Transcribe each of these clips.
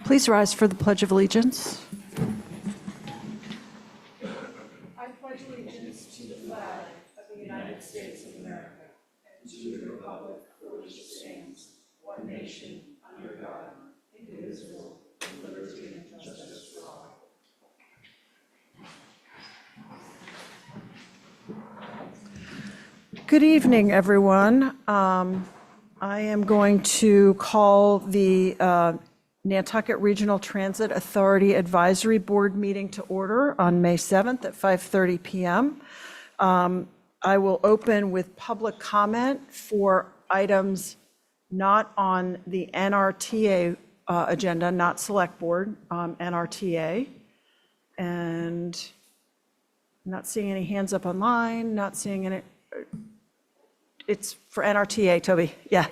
Please rise for the Pledge of Allegiance. I pledge allegiance to the flag of the United States of America and to the republic for which it stands, one nation, under God, indivisible, with liberty and justice for all. Good evening, everyone. I am going to call the Nantucket Regional Transit Authority Advisory Board meeting to order on May 7th at 5:30 p.m. I will open with public comment for items not on the NRTA agenda, not Select Board, NRTA. And not seeing any hands up online, not seeing any. It's for NRTA, Toby, yeah.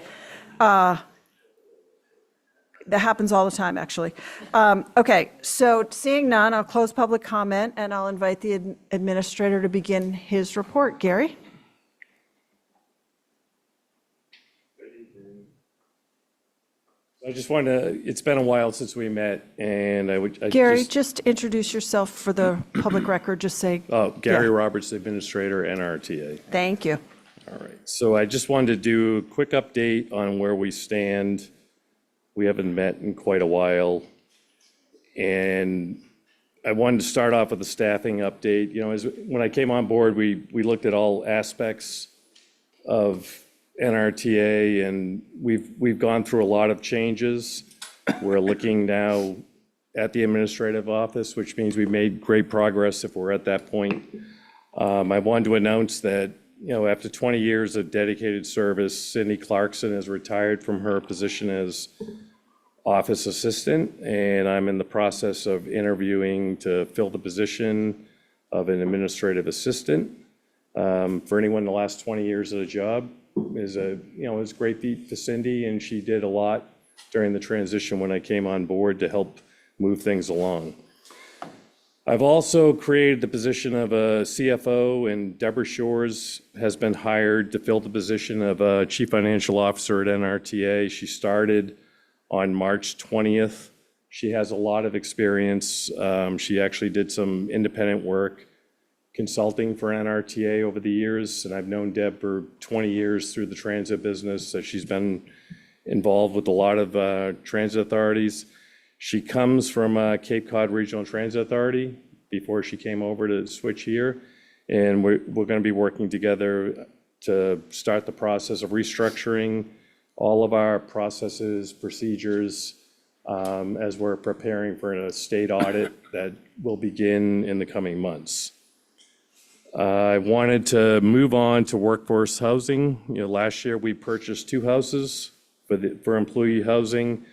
That happens all the time, actually. Okay, so seeing none, I'll close public comment and I'll invite the administrator to begin his report. Gary? I just wanted to, it's been a while since we met, and Gary, just introduce yourself for the public record, just say. Oh, Gary yeah. Roberts, Administrator, NRTA. Thank you. All right, so I just wanted to do a quick update on where we stand. We haven't met in quite a while, and I wanted to start off with a staffing update. You know, when I came on board, we looked at all aspects of NRTA, and we've gone through a lot of changes. We're looking now at the administrative office, which means we've made great progress if we're at that point. I wanted to announce that, you know, after 20 years of dedicated service, Cindy Clarkson has retired from her position as office assistant, and I'm in the process of interviewing to fill the position of an administrative assistant. For anyone in the last 20 years of the job, is a, you know, it's a great feat for Cindy, and she did a lot during the transition when I came on board to help move things along. I've also created the position of a CFO, and Deborah Shores has been hired to fill the position of a Chief Financial Officer at NRTA. She started on March 20th. She has a lot of experience. She actually did some independent work consulting for NRTA over the years, and I've known Deb for 20 years through the transit business, so she's been involved with a lot of transit authorities. She comes from Cape Cod Regional Transit Authority before she came over to switch here, and we're going to be working together to start the process of restructuring all of our processes, procedures, as we're preparing for a state audit that will begin in the coming months. I wanted to move on to workforce housing. You know, last year we purchased 2 houses for employee housing.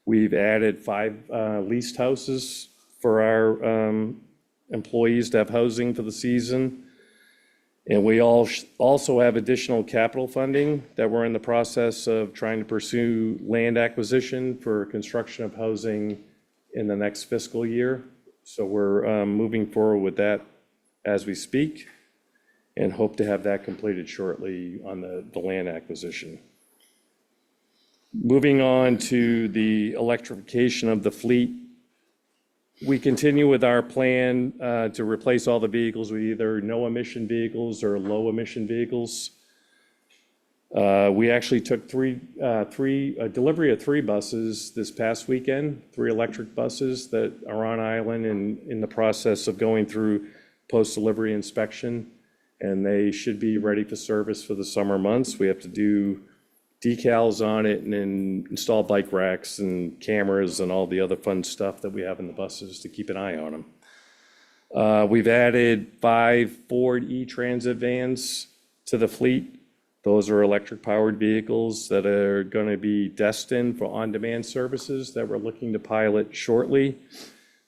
We've added 5 leased houses for our employees to have housing for the season. And we also have additional capital funding that we're in the process of trying to pursue land acquisition for construction of housing in the next fiscal year. So we're moving forward with that as we speak, and hope to have that completed shortly on the land acquisition. Moving on to the electrification of the fleet, we continue with our plan to replace all the vehicles with either no emission vehicles or low emission vehicles. We actually took a delivery of 3 buses this past weekend, 3 electric buses that are on island and in the process of going through post-delivery inspection, and they should be ready for service for the summer months. We have to do decals on it and then install bike racks and cameras and all the other fun stuff that we have in the buses to keep an eye on them. We've added 5 Ford E-Transit vans to the fleet. Those are electric powered vehicles that are going to be destined for on-demand services that we're looking to pilot shortly.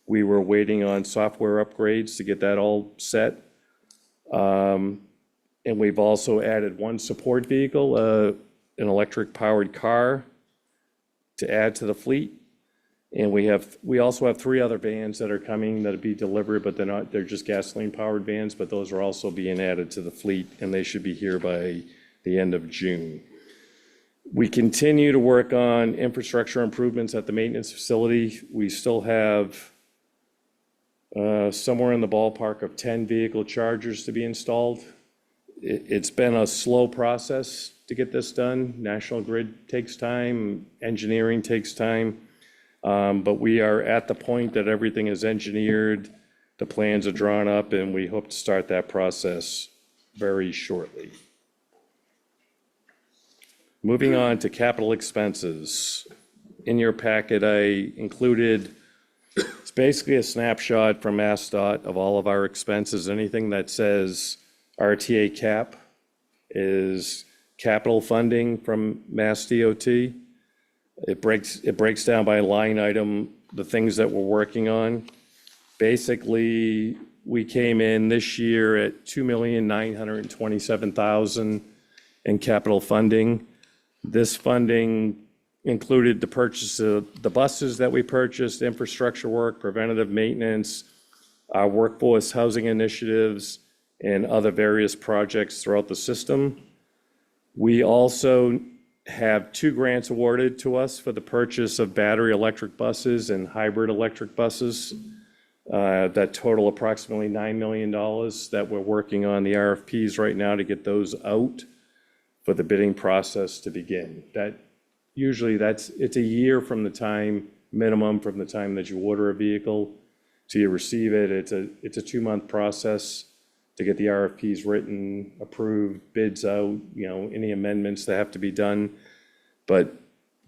We were waiting on software upgrades to get that all set. And we've also added 1 support vehicle, an electric powered car to add to the fleet. And we also have 3 other vans that are coming that'll be delivered, but they're just gasoline powered vans, but those are also being added to the fleet, and they should be here by the end of June. We continue to work on infrastructure improvements at the maintenance facility. We still have somewhere in the ballpark of 10 vehicle chargers to be installed. It's been a slow process to get this done. National Grid takes time, engineering takes time. But we are at the point that everything is engineered, the plans are drawn up, and we hope to start that process very shortly. Moving on to capital expenses. In your packet, I included, it's basically a snapshot from MassDOT of all of our expenses. Anything that says RTA cap is capital funding from MassDOT. It breaks down by line item the things that we're working on. Basically, we came in this year at $2,927,000 in capital funding. This funding included the purchase of the buses that we purchased, infrastructure work, preventative maintenance, our workforce housing initiatives, and other various projects throughout the system. We also have 2 grants awarded to us for the purchase of battery electric buses and hybrid electric buses that total approximately $9 million that we're working on the RFPs right now to get those out for the bidding process to begin. It's a year from the time, minimum from the time that you order a vehicle till you receive it. It's a 2-month process to get the RFPs written, approved, bids out, any amendments that have to be done. But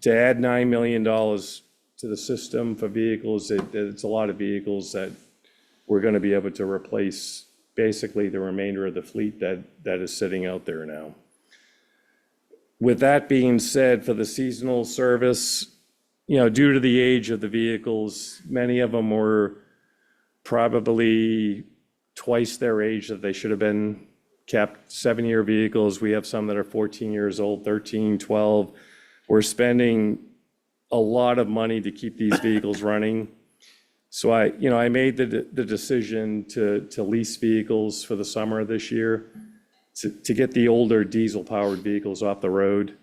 to add $9 million to the system for vehicles, it's a lot of vehicles that we're going to be able to replace basically the remainder of the fleet that is sitting out there now. With that being said, for the seasonal service, due to the age of the vehicles, many of them were probably twice their age that they should have been kept. 7-year vehicles, we have some that are 14 years old, 13, 12. We're spending a lot of money to keep these vehicles running. So I made the decision to lease vehicles for the summer of this year to get the older diesel-powered vehicles off the road.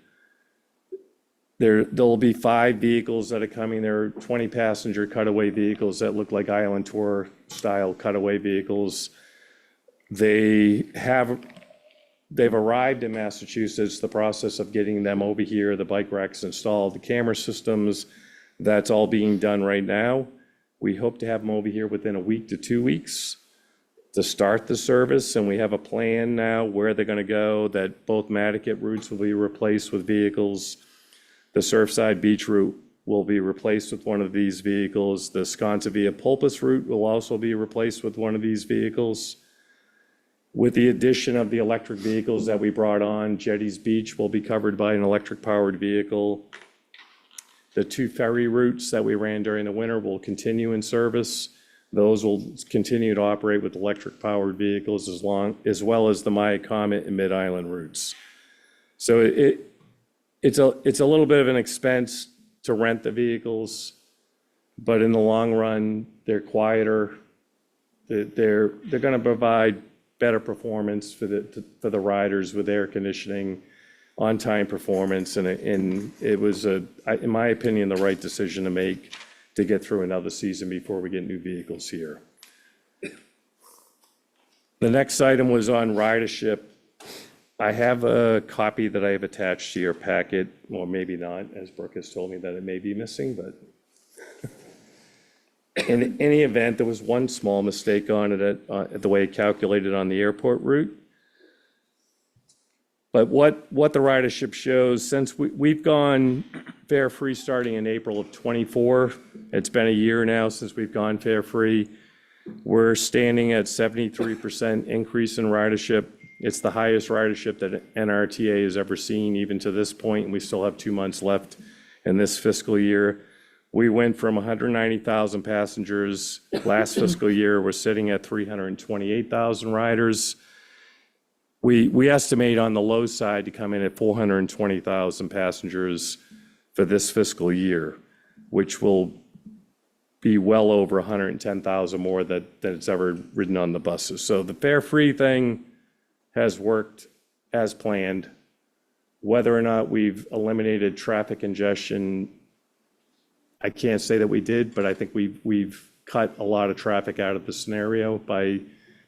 There'll be 5 vehicles that are coming. They're 20-passenger cutaway vehicles that look like Island Tour-style cutaway vehicles. They've arrived in Massachusetts. The process of getting them over here, the bike racks installed, the camera systems, that's all being done right now. We hope to have them over here within a week to 2 weeks to start the service, and we have a plan now where they're going to go, that both Nantucket routes will be replaced with vehicles. The Surfside Beach route will be replaced with one of these vehicles. The Sconsa Pulpus route will also be replaced with one of these vehicles. With the addition of the electric vehicles that we brought on, Jetties Beach will be covered by an electric-powered vehicle. The 2 ferry routes that we ran during the winter will continue in service. Those will continue to operate with electric-powered vehicles as well as the Maya Comet and Mid-Island routes. So it's a little bit of an expense to rent the vehicles, but in the long run, they're quieter. They're going to provide better performance for the riders with air conditioning, on-time performance, and it was, in my opinion, the right decision to make to get through another season before we get new vehicles here. The next item was on ridership. I have a copy that I have attached to your packet, or maybe not, as Brooke has told me that it may be missing, but in any event, there was one small mistake on it at the way it calculated on the airport route. But what the ridership shows, since we've gone fare-free starting in April of '24, it's been a year now since we've gone fare-free, we're standing at 73% increase in ridership. It's the highest ridership that NRTA has ever seen, even to this point, and we still have 2 months left in this fiscal year. We went from 190,000 passengers last fiscal year. We're sitting at 328,000 riders. We estimate on the low side to come in at 420,000 passengers for this fiscal year, which will be well over 110,000 more than it's ever ridden on the buses. So the fare-free thing has worked as planned. Whether or not we've eliminated traffic congestion, I can't say that we did, but I think we've cut a lot of traffic out of the scenario by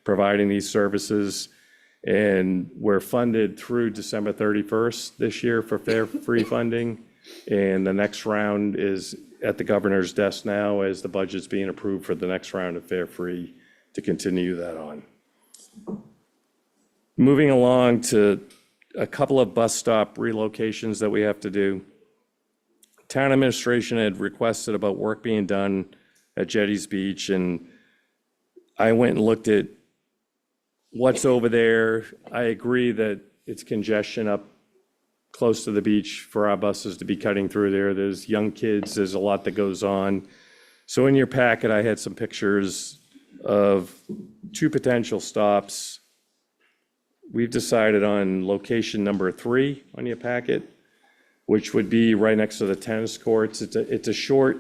providing these services. And we're funded through December 31st this year for fare-free funding. And the next round is at the governor's desk now as the budget's being approved for the next round of fare-free to continue that on. Moving along to a couple of bus stop relocations that we have to do. Town administration had requested about work being done at Jetties Beach, and I went and looked at what's over there. I agree that it's congestion up close to the beach for our buses to be cutting through there. There's young kids, there's a lot that goes on. So in your packet, I had some pictures of two potential stops. We've decided on location number 3 on your packet, which would be right next to the tennis courts. It's a short,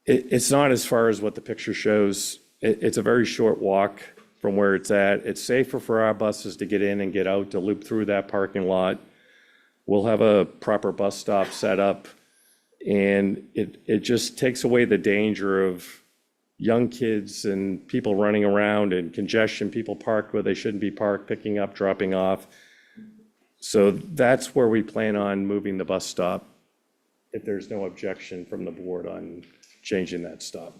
it's not as far as what the picture shows. It's a very short walk from where it's at. It's safer for our buses to get in and get out, to loop through that parking lot. We'll have a proper bus stop set up, and it just takes away the danger of young kids and people running around and congestion, people parked where they shouldn't be parked, picking up, dropping off. So that's where we plan on moving the bus stop, if there's no objection from the board on changing that stop.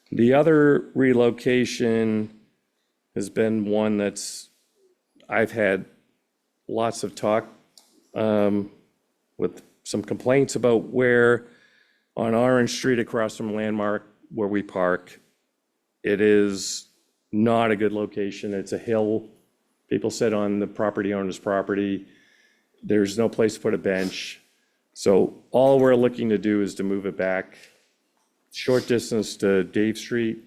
The other relocation has been one that's, I've had lots of talk with some complaints about where on Orange Street across from Landmark where we park, it is not a good location. It's a hill. People sit on the property owner's property. There's no place to put a bench. So all we're looking to do is to move it back short distance to Dave Street.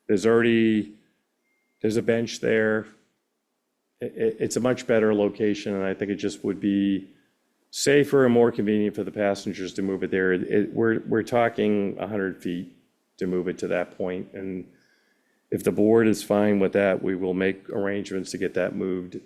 There's a bench there. It's a much better location, and I think it just would be safer and more convenient for the passengers to move it there. We're talking 100 feet to move it to that point, and if the board is fine with that, we will make arrangements to get that moved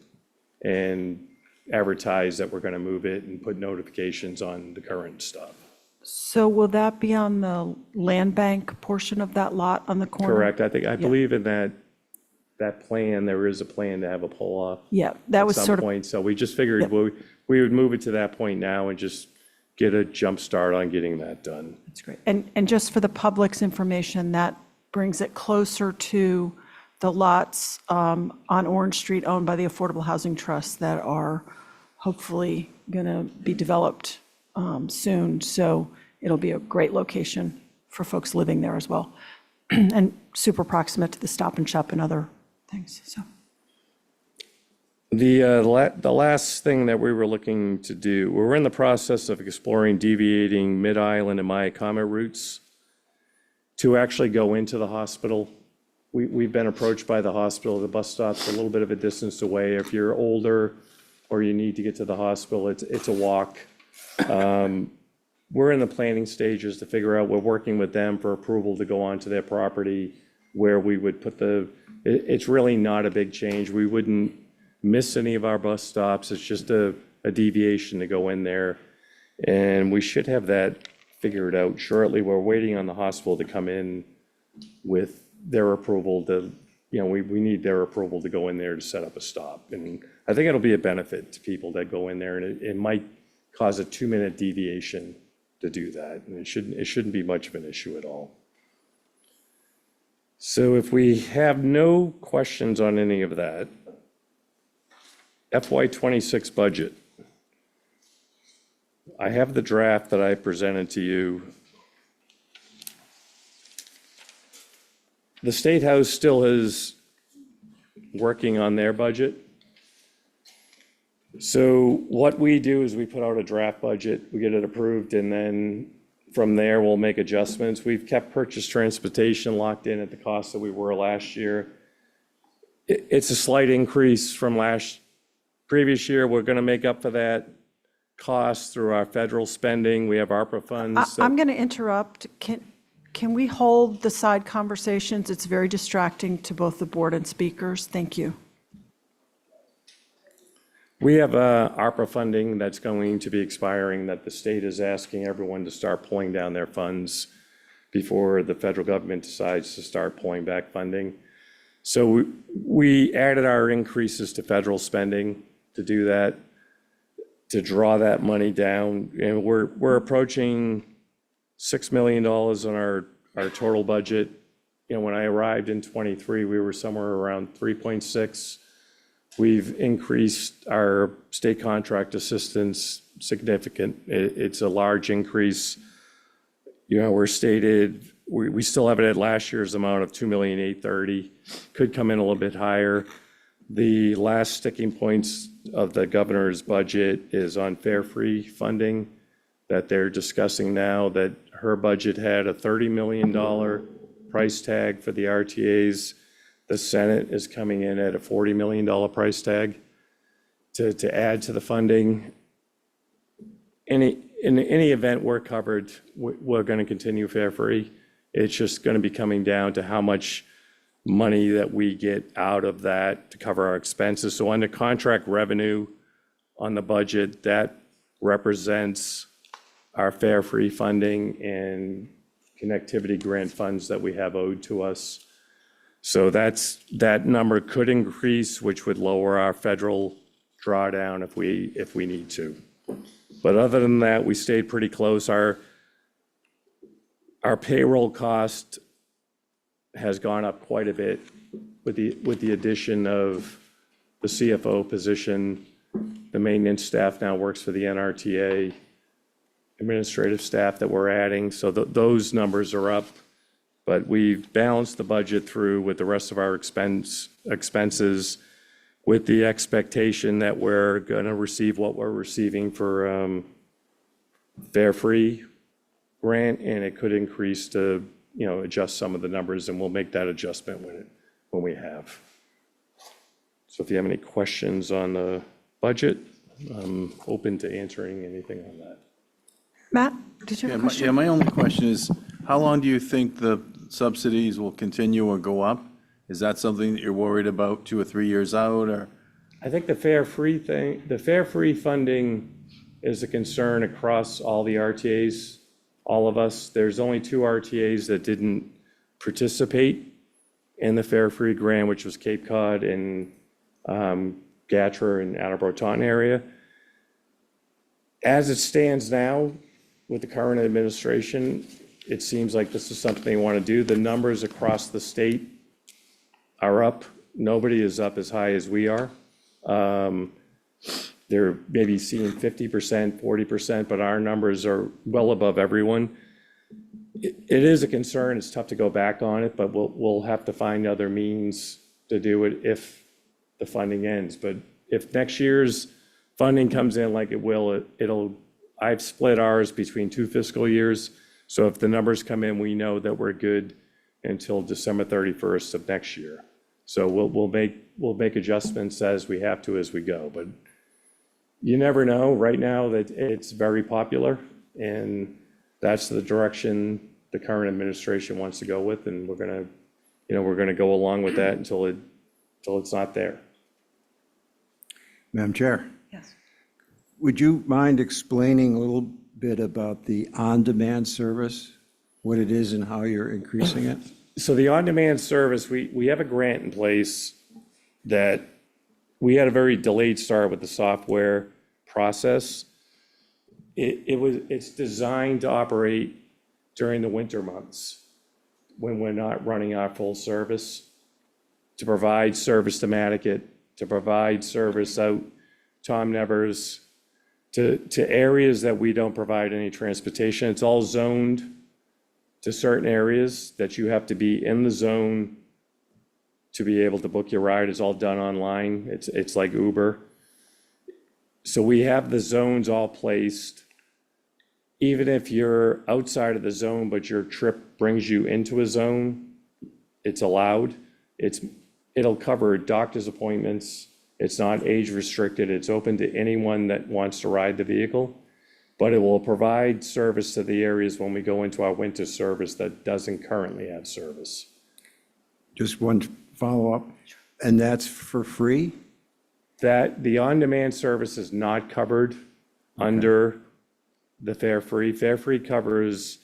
and advertise that we're going to move it and put notifications on the current stop. So will that be on the land bank portion of that lot on the corner? Correct. I believe in that plan, there is a plan to have a pull-off. Yeah, that was At some sort of, point, so we just figured we would move it to that point now and just get a jump start on getting that done. that's great. And just for the public's information, that brings it closer to the lots on Orange Street owned by the Affordable Housing Trust that are hopefully going to be developed soon. So it'll be a great location for folks living there as well. And super proximate to the Stop and Shop and other things, so. The last thing that we were looking to do, we're in the process of exploring deviating Mid-Island and Myakama routes to actually go into the hospital. We've been approached by the hospital. The bus stop's a little bit of a distance away. If you're older or you need to get to the hospital, it's a walk. We're in the planning stages to figure out, we're working with them for approval to go onto their property where we would put it's really not a big change. We wouldn't miss any of our bus stops. It's just a deviation to go in there. And we should have that figured out shortly. We're waiting on the hospital to come in with their approval we need their approval to go in there to set up a stop. And I think it'll be a benefit to people that go in there, and it might cause a 2-minute deviation to do that. And it shouldn't be much of an issue at all. So if we have no questions on any of that, FY26 budget. I have the draft that I presented to you. The State House still is working on their budget. So what we do is we put out a draft budget, we get it approved, and then from there we'll make adjustments. We've kept purchase transportation locked in at the cost that we were last year. It's a slight increase from previous year. We're going to make up for that cost through our federal spending. We have ARPA funds. I'm going to interrupt. Can we hold the side conversations? It's very distracting to both the board and speakers. Thank you. We have ARPA funding that's going to be expiring that the state is asking everyone to start pulling down their funds before the federal government decides to start pulling back funding. So we added our increases to federal spending to do that, to draw that money down. And we're approaching $6 million on our total budget. You know, when I arrived in '23, we were somewhere around 3.6. We've increased our state contract assistance significant. It's a large increase. You know, we still have it at last year's amount of $2,830,000. Could come in a little bit higher. The last sticking points of the governor's budget is on fare free funding that they're discussing now, that her budget had a $30 million price tag for the RTAs. The Senate is coming in at a $40 million price tag to add to the funding. In any event we're covered, we're going to continue fare free. It's just going to be coming down to how much money that we get out of that to cover our expenses. So under contract revenue on the budget, that represents our fare free funding and connectivity grant funds that we have owed to us. So that number could increase, which would lower our federal drawdown if we need to. But other than that, we stayed pretty close. Our payroll cost has gone up quite a bit with the addition of the CFO position. The maintenance staff now works for the NRTA, administrative staff that we're adding. So those numbers are up. But we've balanced the budget through with the rest of our expenses with the expectation that we're going to receive what we're receiving for fare free grant, and it could increase to, you know, adjust some of the numbers, and we'll make that adjustment when we have. So if you have any questions on the budget, I'm open to answering anything on that. Matt, did you have a question? My only question is, how long do you think the subsidies will continue or go up? Is that something that you're worried about 2 or 3 years out, or? I think the fare free funding is a concern across all the RTAs, all of us. There's only 2 RTAs that didn't participate in the fare free grant, which was Cape Cod and Gatra and Attleboro Taunton area. As it stands now, with the current administration, it seems like this is something they want to do. The numbers across the state are up. Nobody is up as high as we are. They're maybe seeing 50%, 40%, but our numbers are well above everyone. It is a concern. It's tough to go back on it, but we'll have to find other means to do it if the funding ends. But if next year's funding comes in like it will, I've split ours between 2 fiscal years. So if the numbers come in, we know that we're good until December 31st of next year. So we'll make adjustments as we have to as we go. But you never know. Right now that it's very popular, and that's the direction the current administration wants to go with, and we're gonna go along with that until it's not there. Madam Chair, Yes. would you mind explaining a little bit about the on-demand service, what it is and how you're increasing it? So the on-demand service, we have a grant in place that we had a very delayed start with the software process. It's designed to operate during the winter months when we're not running our full service, to provide service to Nantucket, to provide service out Tom Nevers, to areas that we don't provide any transportation. It's all zoned to certain areas that you have to be in the zone to be able to book your ride. It's all done online. It's like Uber. So we have the zones all placed. Even if you're outside of the zone, but your trip brings you into a zone, it's allowed. It'll cover doctor's appointments. It's not age restricted. It's open to anyone that wants to ride the vehicle. But it will provide service to the areas when we go into our winter service that doesn't currently have service. Just one follow-up, and that's for free? That the on-demand service is not covered under the fare free. Fare free covers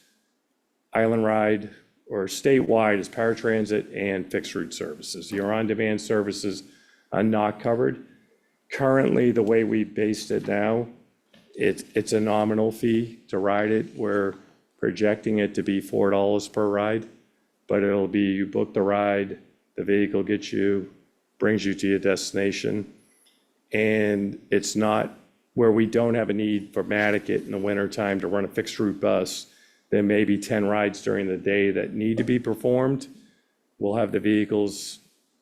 island ride or statewide as paratransit and fixed route services. Your on-demand services are not covered. Currently, the way we based it now, it's a nominal fee to ride it. We're projecting it to be $4 per ride, but it'll be you book the ride, the vehicle gets you, brings you to your destination. And it's not where we don't have a need for Nantucket in the wintertime to run a fixed route bus. There may be 10 rides during the day that need to be performed. We'll have the vehicles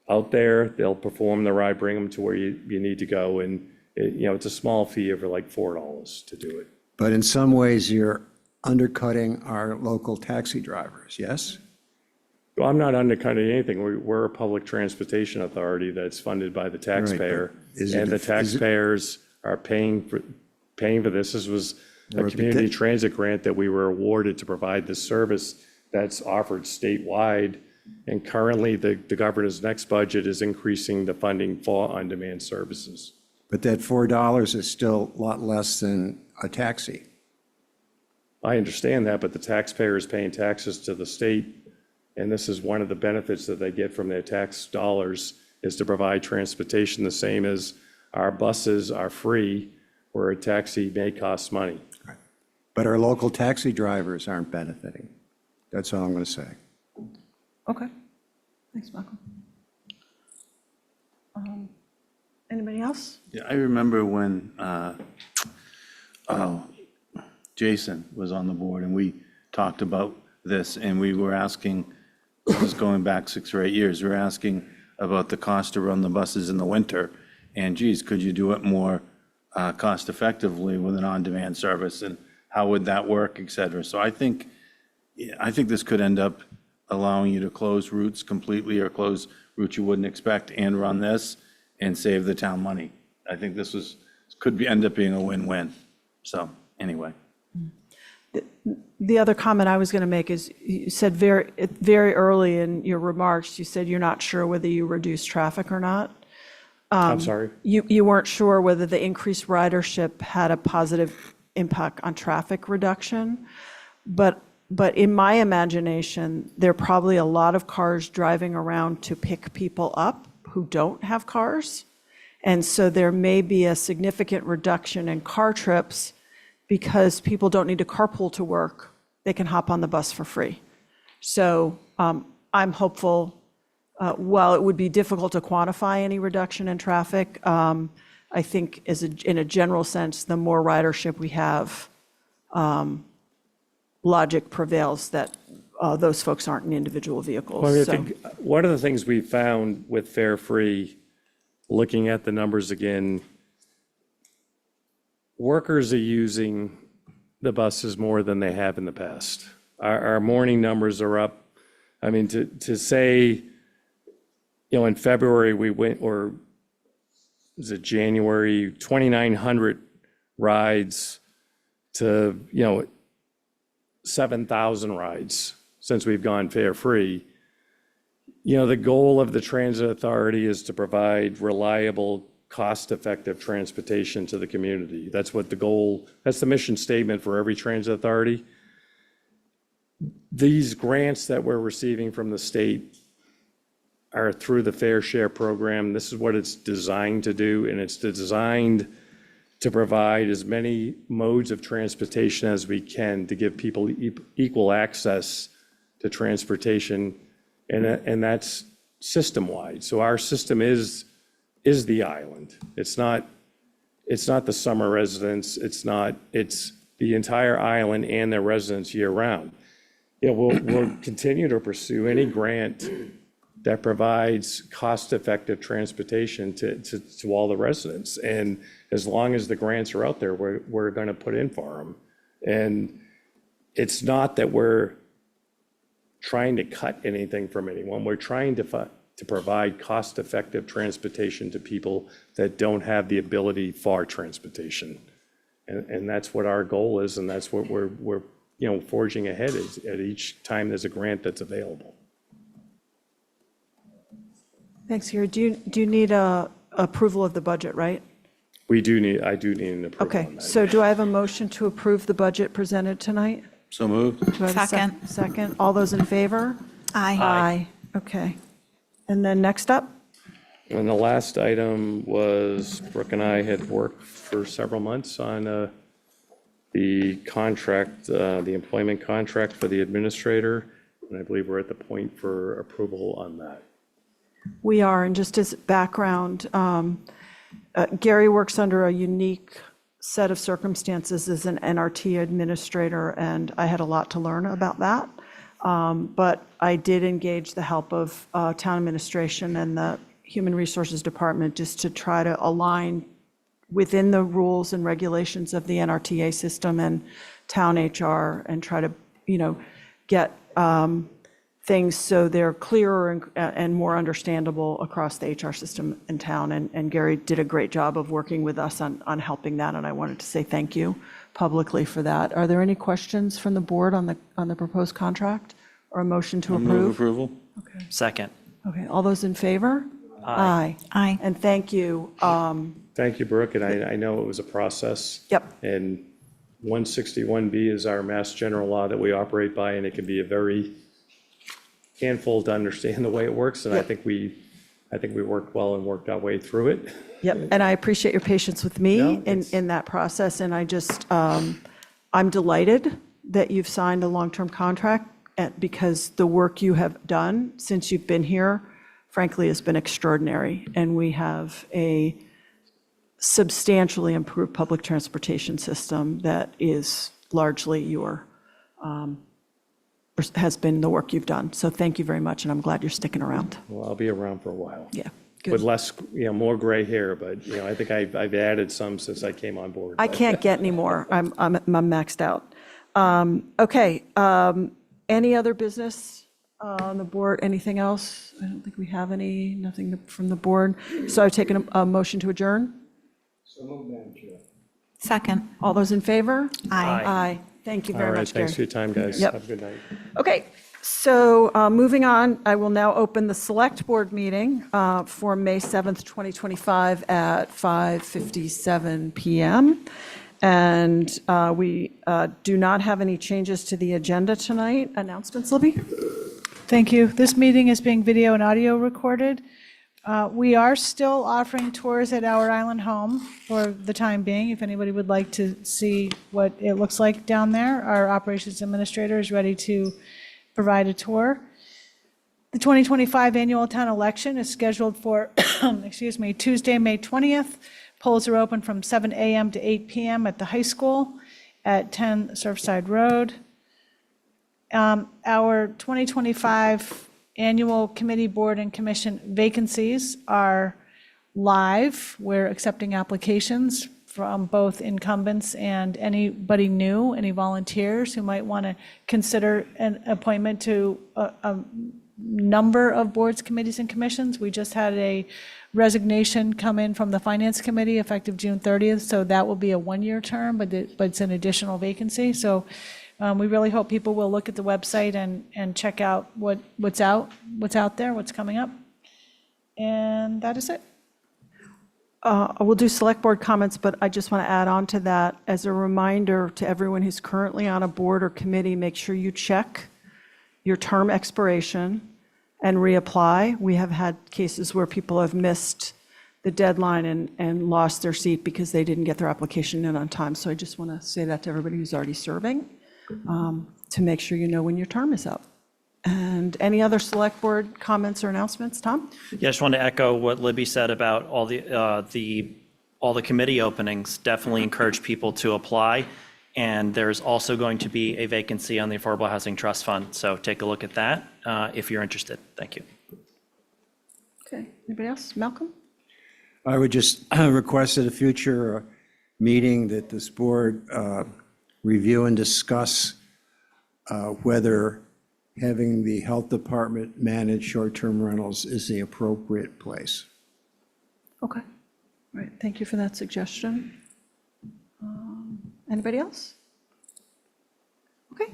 out there. They'll perform the ride, bring them to where you need to go. And it's a small fee of like $4 to do it. But in some ways, you're undercutting our local taxi drivers, yes? Well, I'm not undercutting anything. We're a public transportation authority that's funded by the taxpayer. And the taxpayers are paying for this. This was a community transit grant that we were awarded to provide this service that's offered statewide. And currently, the governor's next budget is increasing the funding for on-demand services. But that $4 is still a lot less than a taxi. I understand that, but the taxpayer is paying taxes to the state. And this is one of the benefits that they get from their tax dollars, is to provide transportation the same as our buses are free, where a taxi may cost money. But our local taxi drivers aren't benefiting. That's all I'm going to say. Okay. Thanks, Michael. Anybody else? Yeah, I remember when Jason was on the board and we talked about this, and we were asking, this is going back 6 or 8 years, we were asking about the cost to run the buses in the winter. And geez, could you do it more cost effectively with an on-demand service, and how would that work, et cetera? So I think this could end up allowing you to close routes completely, or close routes you wouldn't expect, and run this and save the town money. I think could end up being a win-win. So anyway. The other comment I was going to make is, you said very early in your remarks, you said you're not sure whether you reduce traffic or not. I'm sorry? You weren't sure whether the increased ridership had a positive impact on traffic reduction. But in my imagination, there are probably a lot of cars driving around to pick people up who don't have cars. And so there may be a significant reduction in car trips because people don't need to carpool to work. They can hop on the bus for free. So I'm hopeful. While it would be difficult to quantify any reduction in traffic, I think in a general sense, the more ridership we have, logic prevails that those folks aren't in individual vehicles. Well, I So- think one of the things we found with fare free, looking at the numbers again, workers are using the buses more than they have in the past. Our morning numbers are up. I mean, to say, in February we went, or was it January, 2,900 rides to, 7,000 rides since we've gone fare free. The goal of the transit authority is to provide reliable, cost-effective transportation to the community. That's what the goal, that's the mission statement for every transit authority. These grants that we're receiving from the state are through the Fair Share program. This is what it's designed to do, and it's designed to provide as many modes of transportation as we can to give people equal access to transportation, and that's system-wide. So our system is the island. It's not the summer residents. It's the entire island and their residents year-round. We'll continue to pursue any grant that provides cost-effective transportation to all the residents. And as long as the grants are out there, we're going to put in for them. And it's not that we're trying to cut anything from anyone. We're trying to provide cost-effective transportation to people that don't have the ability for transportation. And that's what our goal is, and that's what we're forging ahead is at each time there's a grant that's available. Thanks, Gary. Do you need a approval of the budget, right? I do need an approval Okay, on that. so do I have a motion to approve the budget presented tonight? So moved. Do I have a Second. Second. All those in favor? Aye. Aye. Okay. And then next up? And the last item was Brooke and I had worked for several months on the contract, the employment contract for the administrator, and I believe we're at the point for approval on that. We are, and just as background, Gary works under a unique set of circumstances as an NRT administrator, and I had a lot to learn about that. But I did engage the help of town administration and the Human Resources Department just to try to align within the rules and regulations of the NRTA system and town HR and try to, get things so they're clearer and more understandable across the HR system in town. And Gary did a great job of working with us on helping that, and I wanted to say thank you publicly for that. Are there any questions from the board on the proposed contract or a motion to Move approve? approval. Second. Okay, all those in favor? Aye. Aye. And thank you. Thank you, Brooke, and I know it was a process. Yep. And 161B is our mass general law that we operate by, and it can be a very handful to understand the way it works, and I Yep. think we worked well and worked our way through it. Yep, and I appreciate your patience with me No, in it's- that process, and I just, I'm delighted that you've signed a long-term contract, because the work you have done since you've been here, frankly, has been extraordinary, and we have a substantially improved public transportation system that is largely has been the work you've done. So thank you very much, and I'm glad you're sticking around. Well, I'll be around for a while. Yeah, With good. less, more gray hair, but, I think I've added some since I came on board. I can't get any more. I'm maxed out. Okay, any other business on the board? Anything else? I don't think we have nothing from the board. So I've taken a motion to adjourn. Second. All those in favor? Aye. Aye. Thank you All very right, much, Gary. thanks for your time, guys. Yep. Have a good night. Okay, so moving on, I will now open the Select Board meeting for May 7th, 2025 at 5:57 PM. And we do not have any changes to the agenda tonight. Announcements, Libby? Thank you. This meeting is being video and audio recorded. We are still offering tours at our island home for the time being. If anybody would like to see what it looks like down there, our operations administrator is ready to provide a tour. The 2025 annual town election is scheduled for, Tuesday, May 20th. Polls are open from 7 a.m. to 8 p.m. at the high school at 10 Surfside Road. Our 2025 annual committee, board, and commission vacancies are live. We're accepting applications from both incumbents and anybody new, any volunteers who might want to consider an appointment to a number of boards, committees, and commissions. We just had a resignation come in from the Finance Committee effective June 30th, so that will be a one-year term, but it's an additional vacancy. So we really hope people will look at the website and check out what's out there, what's coming up. And that is it. We'll do Select Board comments, but I just want to add on to that as a reminder to everyone who's currently on a board or committee, make sure you check your term expiration and reapply. We have had cases where people have missed the deadline and lost their seat because they didn't get their application in on time. So I just want to say that to everybody who's already serving, to make sure you know when your term is up. And any other Select Board comments or announcements, Tom? Yeah, I just wanted to echo what Libby said about all the committee openings. Definitely encourage people to apply. And there's also going to be a vacancy on the Affordable Housing Trust Fund. So take a look at that if you're interested. Thank you. Okay, anybody else? Malcolm? I would just request at a future meeting that this board review and discuss whether having the health department manage short-term rentals is the appropriate place. Okay, all right, thank you for that suggestion. Anybody else? Okay.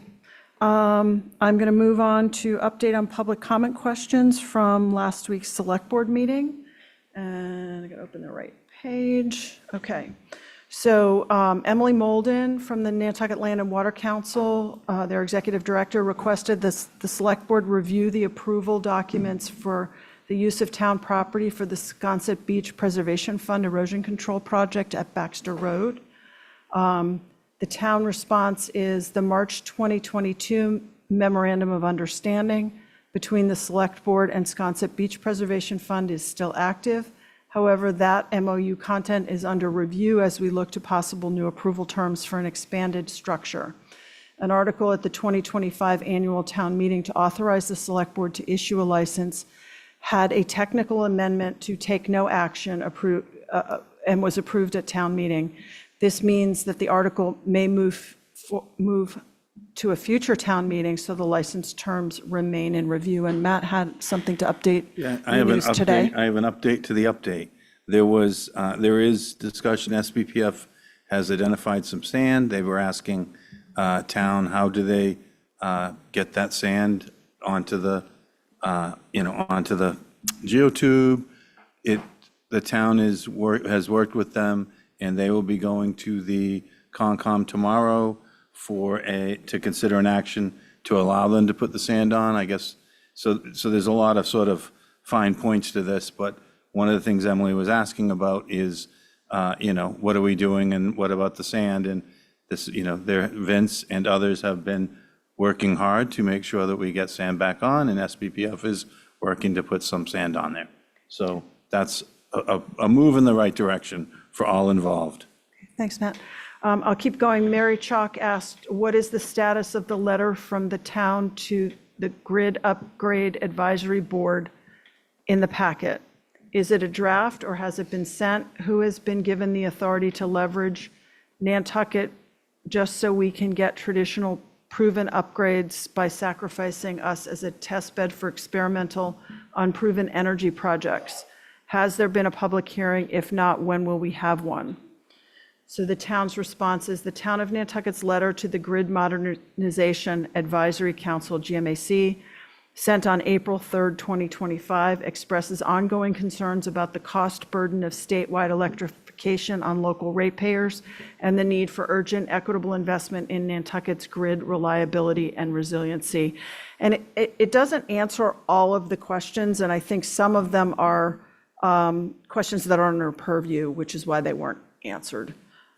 I'm going to move on to update on public comment questions from last week's Select Board meeting. And I gotta open the right page. Okay. So Emily Molden from the Nantucket Land and Water Council, their executive director, requested the select board review the approval documents for the use of town property for the Sconset Beach Preservation Fund erosion control project at Baxter Road. The town response is the March 2022 memorandum of understanding between the select board and Sconset Beach Preservation Fund is still active. However, that MOU content is under review as we look to possible new approval terms for an expanded structure. An article at the 2025 annual town meeting to authorize the select board to issue a license had a technical amendment to take no action and was approved at town meeting. This means that the article may move to a future town meeting, so the license terms remain in review. And Matt had something to update I have the an news today. update. I have an update to the update. There is discussion, SBPF has identified some sand. They were asking town, how do they get that sand onto the, onto the geotube? The town has worked with them, and they will be going to the Concom tomorrow to consider an action to allow them to put the sand on, I guess. So there's a lot of sort of fine points to this, but one of the things Emily was asking about is, what are we doing and what about the sand? And this, Vince and others have been working hard to make sure that we get sand back on, and SBPF is working to put some sand on there. So that's a move in the right direction for all involved. Thanks, Matt. I'll keep going. Mary Chalk asked, what is the status of the letter from the town to the Grid Upgrade Advisory Board in the packet? Is it a draft or has it been sent? Who has been given the authority to leverage Nantucket just so we can get traditional proven upgrades by sacrificing us as a test bed for experimental unproven energy projects? Has there been a public hearing? If not, when will we have one? So the town's response is the town of Nantucket's letter to the Grid Modernization Advisory Council, GMAC, sent on April 3rd, 2025, expresses ongoing concerns about the cost burden of statewide electrification on local ratepayers and the need for urgent, equitable investment in Nantucket's grid reliability and resiliency. And it doesn't answer all of the questions, and I think some of them are questions that are under purview, which is why they weren't answered.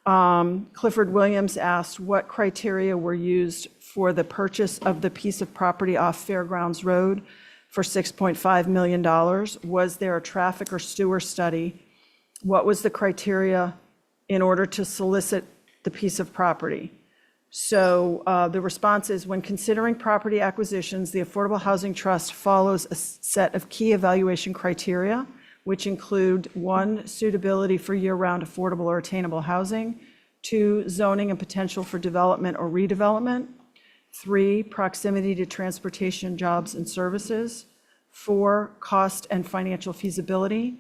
Clifford Williams asked what criteria were used for the purchase of the piece of property off Fairgrounds Road for $6.5 million. Was there a traffic or sewer study? What was the criteria in order to solicit the piece of property? So the response is, when considering property acquisitions, the Affordable Housing Trust follows a set of key evaluation criteria, which include 1, suitability for year-round affordable or attainable housing, 2, zoning and potential for development or redevelopment, 3, proximity to transportation, jobs, and services, 4, cost and financial feasibility,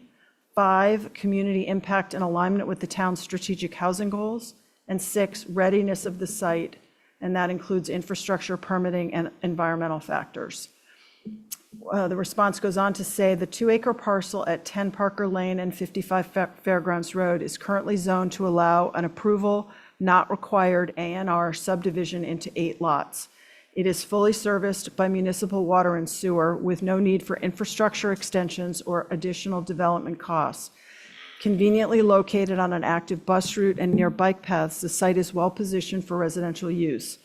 5, community impact and alignment with the town's strategic housing goals, and 6, readiness of the site, and that includes infrastructure, permitting, and environmental factors. The response goes on to say the 2-acre parcel at 10 Parker Lane and 55 Fairgrounds Road is currently zoned to allow an approval not required A&R subdivision into 8 lots. It is fully serviced by municipal water and sewer with no need for infrastructure extensions or additional development costs. Conveniently located on an active bus route and near bike paths, the site is well positioned for residential use.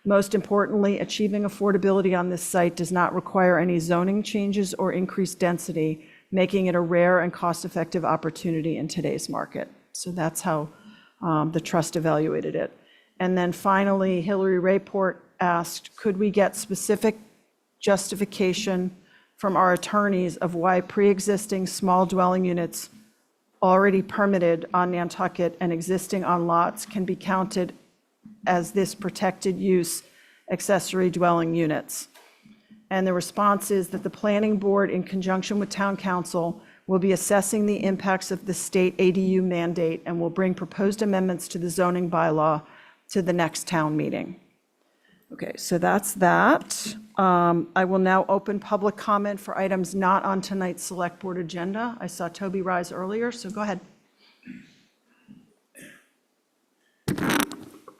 Most importantly, achieving affordability on this site does not require any zoning changes or increased density, making it a rare and cost-effective opportunity in today's market. So that's how the trust evaluated it. And then finally, Hillary Rayport asked, could we get specific justification from our attorneys of why pre-existing small dwelling units already permitted on Nantucket and existing on lots can be counted as this protected use accessory dwelling units? And the response is that the planning board, in conjunction with town council, will be assessing the impacts of the state ADU mandate and will bring proposed amendments to the zoning bylaw to the next town meeting. Okay, so that's that. I will now open public comment for items not on tonight's Select Board agenda. I saw Toby rise earlier, so go ahead.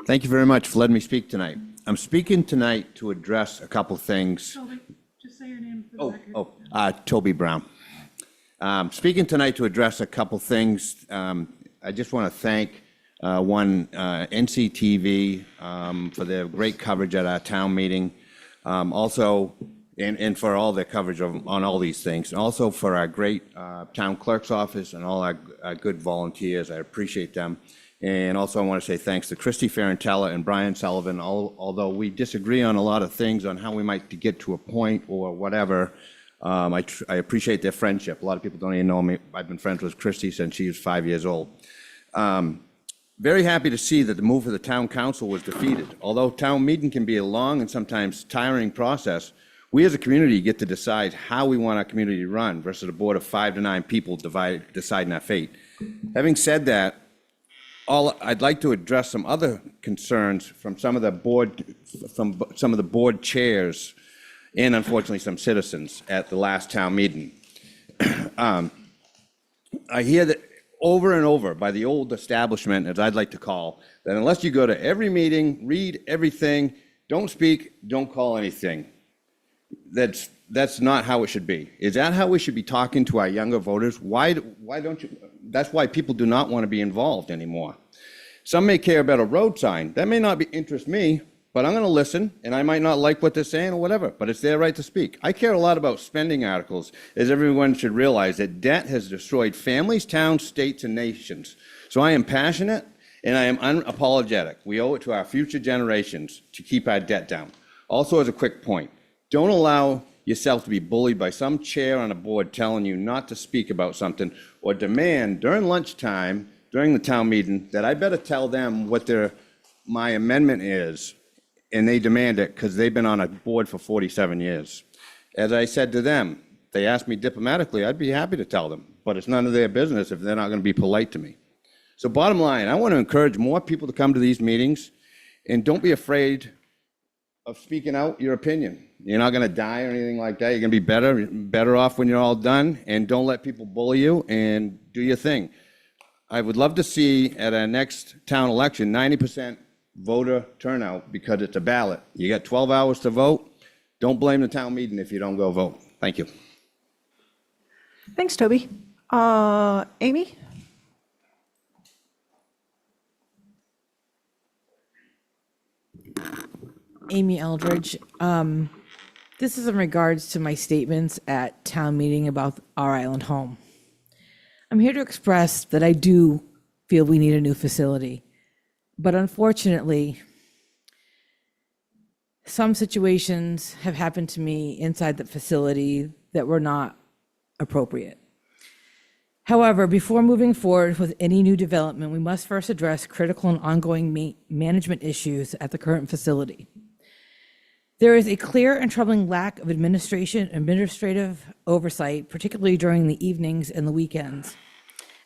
Thank you very much for letting me speak tonight. I'm speaking tonight to address a couple things. Toby, just say your name for the record. Toby Brown. Speaking tonight to address a couple things. I just want to thank NCTV for their great coverage at our town meeting. Also, and for all their coverage on all these things. And also for our great town clerk's office and all our good volunteers. I appreciate them. And also I want to say thanks to Christy Ferrantella and Brian Sullivan. Although we disagree on a lot of things on how we might get to a point or whatever, I appreciate their friendship. A lot of people don't even know me. I've been friends with Christy since she was 5 years old. Very happy to see that the move of the town council was defeated. Although town meeting can be a long and sometimes tiring process, we as a community get to decide how we want our community to run versus a board of 5 to 9 people deciding our fate. Having said that, I'd like to address some other concerns from some of the board chairs and unfortunately some citizens at the last town meeting. I hear that over and over by the old establishment, as I'd like to call, that unless you go to every meeting, read everything, don't speak, don't call anything. That's not how it should be. Is that how we should be talking to our younger voters? Why don't you? That's why people do not want to be involved anymore. Some may care about a road sign. That may not interest me, but I'm going to listen, and I might not like what they're saying or whatever, but it's their right to speak. I care a lot about spending articles, as everyone should realize that debt has destroyed families, towns, states, and nations. So I am passionate, and I am unapologetic. We owe it to our future generations to keep our debt down. Also, as a quick point, don't allow yourself to be bullied by some chair on a board telling you not to speak about something or demand during lunchtime, during the town meeting, that I better tell them what my amendment is, and they demand it because they've been on a board for 47 years. As I said to them, they asked me diplomatically, I'd be happy to tell them, but it's none of their business if they're not going to be polite to me. So bottom line, I want to encourage more people to come to these meetings, and don't be afraid of speaking out your opinion. You're not going to die or anything like that. You're going to be better off when you're all done, and don't let people bully you, and do your thing. I would love to see at our next town election 90% voter turnout because it's a ballot. You got 12 hours to vote. Don't blame the town meeting if you don't go vote. Thank you. Thanks, Toby. Amy? Amy Eldridge. This is in regards to my statements at town meeting about our island home. I'm here to express that I do feel we need a new facility, but unfortunately, some situations have happened to me inside the facility that were not appropriate. However, before moving forward with any new development, we must first address critical and ongoing management issues at the current facility. There is a clear and troubling lack of administrative oversight, particularly during the evenings and the weekends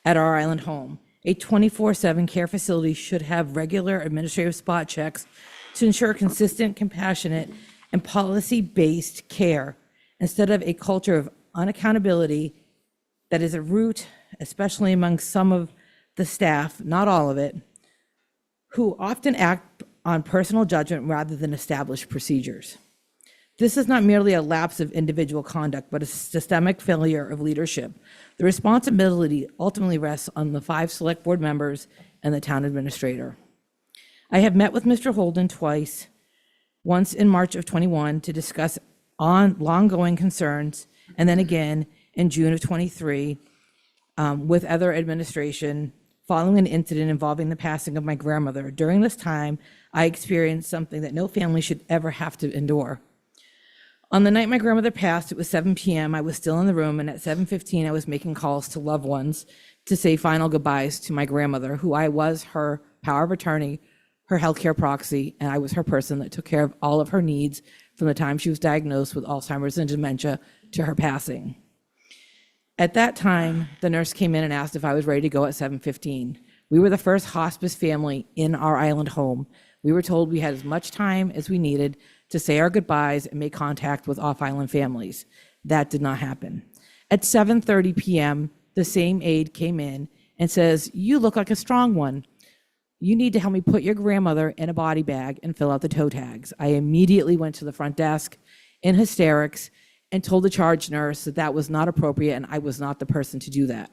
at our island home. A 24/7 care facility should have regular administrative spot checks to ensure consistent, compassionate, and policy-based care instead of a culture of unaccountability that is a root, especially among some of the staff, not all of it, who often act on personal judgment rather than established procedures. This is not merely a lapse of individual conduct, but a systemic failure of leadership. The responsibility ultimately rests on the 5 select board members and the town administrator. I have met with Mr. Holden twice, once in March of 21 to discuss long-going concerns, and then again in June of 23 with other administration following an incident involving the passing of my grandmother. During this time, I experienced something that no family should ever have to endure. On the night my grandmother passed, it was 7 p.m. I was still in the room, and at 7:15, I was making calls to loved ones to say final goodbyes to my grandmother, who I was her power of attorney, her healthcare proxy, and I was her person that took care of all of her needs from the time she was diagnosed with Alzheimer's and dementia to her passing. At that time, the nurse came in and asked if I was ready to go at 7:15. We were the first hospice family in our island home. We were told we had as much time as we needed to say our goodbyes and make contact with off-island families. That did not happen. At 7:30 p.m., the same aide came in and says, "You look like a strong one. You need to help me put your grandmother in a body bag and fill out the toe tags." I immediately went to the front desk in hysterics and told the charge nurse that that was not appropriate and I was not the person to do that.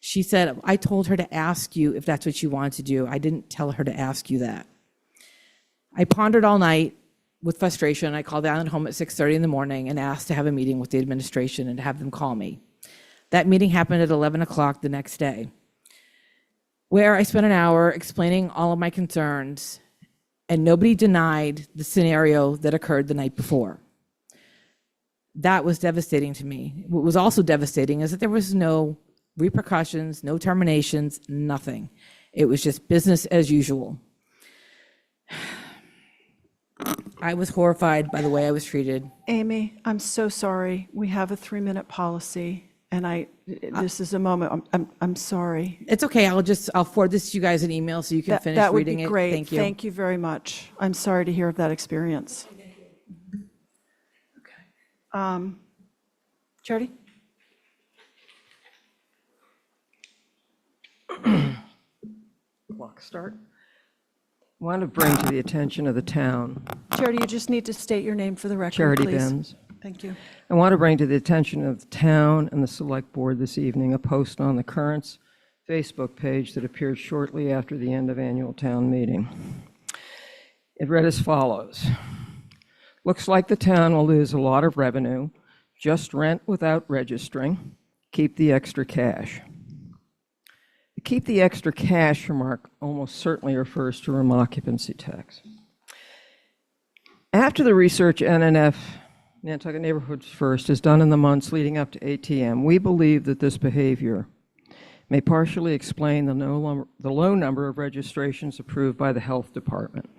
She said, "I told her to ask you if that's what you wanted to do. I didn't tell her to ask you that." I pondered all night with frustration. I called down at home at 6:30 in the morning and asked to have a meeting with the administration and to have them call me. That meeting happened at 11 o'clock the next day, where I spent an hour explaining all of my concerns, and nobody denied the scenario that occurred the night before. That was devastating to me. What was also devastating is that there was no repercussions, no terminations, nothing. It was just business as usual. I was horrified by the way I was treated. Amy, I'm so sorry. We have a 3-minute policy, and this is a moment, I'm sorry. It's okay, I'll forward this to you guys in email so you can finish That would reading be it. great. Thank you. Thank you very much. I'm sorry to hear of that experience. Okay. Charity? Clock start. I want to bring to the attention of the town, Charity, you just need to state your name for the record, Charity please. Benz. Thank you. I want to bring to the attention of the town and the select board this evening a post on the Currents Facebook page that appeared shortly after the end of annual town meeting. It read as follows: "Looks like the town will lose a lot of revenue. Just rent without registering. Keep the extra cash." The "keep the extra cash" remark almost certainly refers to room occupancy tax. After the research NNF, Nantucket Neighborhoods First, has done in the months leading up to ATM, we believe that this behavior may partially explain the low number of registrations approved by the health department.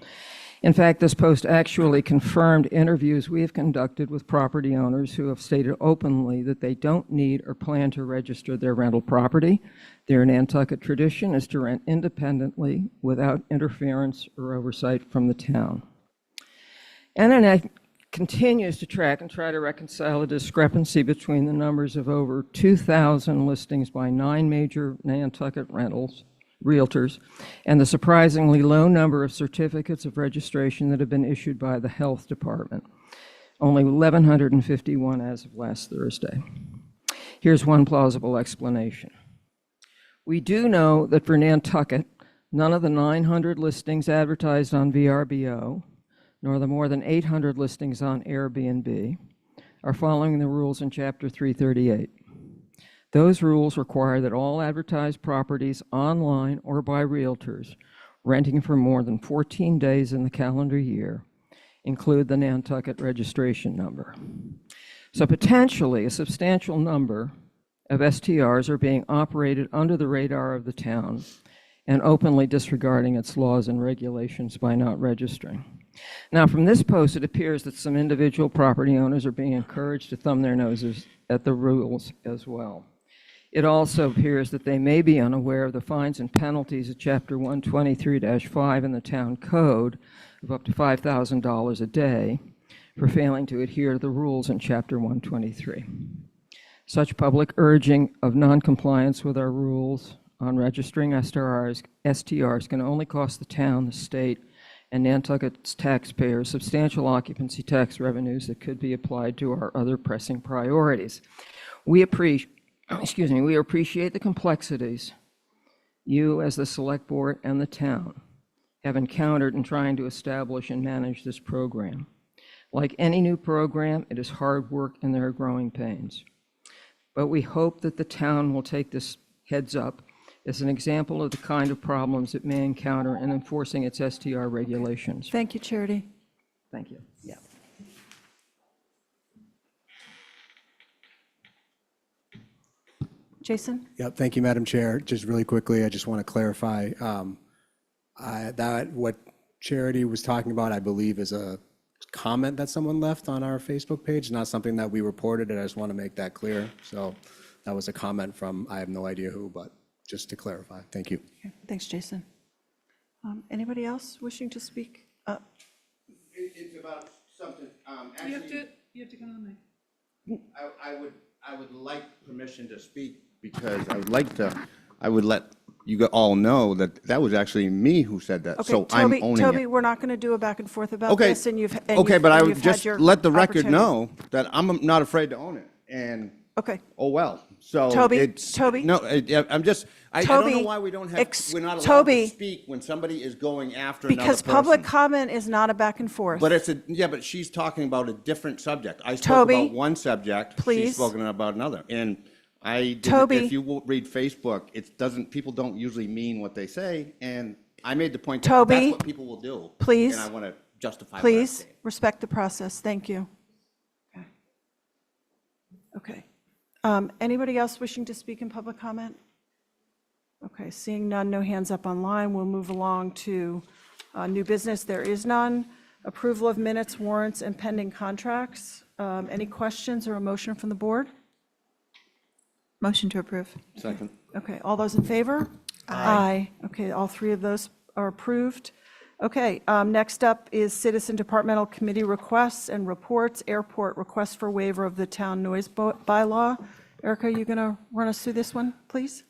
In fact, this post actually confirmed interviews we have conducted with property owners who have stated openly that they don't need or plan to register their rental property. Their Nantucket tradition is to rent independently without interference or oversight from the town. NNA continues to track and try to reconcile a discrepancy between the numbers of over 2,000 listings by 9 major Nantucket realtors and the surprisingly low number of certificates of registration that have been issued by the health department. Only 1,151 as of last Thursday. Here's one plausible explanation. We do know that for Nantucket, none of the 900 listings advertised on VRBO, nor the more than 800 listings on Airbnb, are following the rules in Chapter 338. Those rules require that all advertised properties online or by realtors renting for more than 14 days in the calendar year include the Nantucket registration number. So potentially a substantial number of STRs are being operated under the radar of the town and openly disregarding its laws and regulations by not registering. Now, from this post, it appears that some individual property owners are being encouraged to thumb their noses at the rules as well. It also appears that they may be unaware of the fines and penalties of Chapter 123-5 in the town code of up to $5,000 a day for failing to adhere to the rules in Chapter 123. Such public urging of noncompliance with our rules on registering STRs can only cost the town, the state, and Nantucket's taxpayers substantial occupancy tax revenues that could be applied to our other pressing priorities. We appreciate the complexities you, as the select board and the town, have encountered in trying to establish and manage this program. Like any new program, it is hard work and there are growing pains. But we hope that the town will take this heads up as an example of the kind of problems it may encounter in enforcing its STR regulations. Thank you, Charity. Thank you. Yeah. Jason? Yep, thank you, Madam Chair. Just really quickly, I just want to clarify that what Charity was talking about, I believe, is a comment that someone left on our Facebook page, not something that we reported, and I just want to make that clear. So that was a comment from, I have no idea who, but just to clarify. Thank you. Thanks, Jason. Anybody else wishing to speak? It's about something, You have to come on the mic. I would like permission to speak because I would let you all know that that was actually me who said that. Okay, So I'm Toby, owning Toby, it. we're not going to do a back and forth about Okay. this, and you've Okay, but I and would you've had just your let the record opportunity. know that I'm not afraid to own it. And, Okay, oh, well. So Toby, it's. Toby. No, I'm just, I don't know Toby, why we don't have, we're not allowed to Toby, speak when somebody is going after another because person. public comment is not a back and forth. But yeah, but she's talking about a different subject. I spoke Toby, about one subject. please. She's spoken about another. And Toby. if you will read Facebook, people don't usually mean what they say. And I made the point that Toby, that's what people will do. please. And I want to justify what I'm Please, saying. respect the process. Thank you. Okay. Anybody else wishing to speak in public comment? Okay, seeing none, no hands up online. We'll move along to new business. There is none. Approval of minutes, warrants, and pending contracts. Any questions or a motion from the board? Motion to approve. Second. Okay, all those in favor? Aye. Okay, all three of those are approved. Okay, next up is citizen departmental committee requests and reports. Airport request for waiver of the town noise bylaw. Erica, you going to run us through this one, please?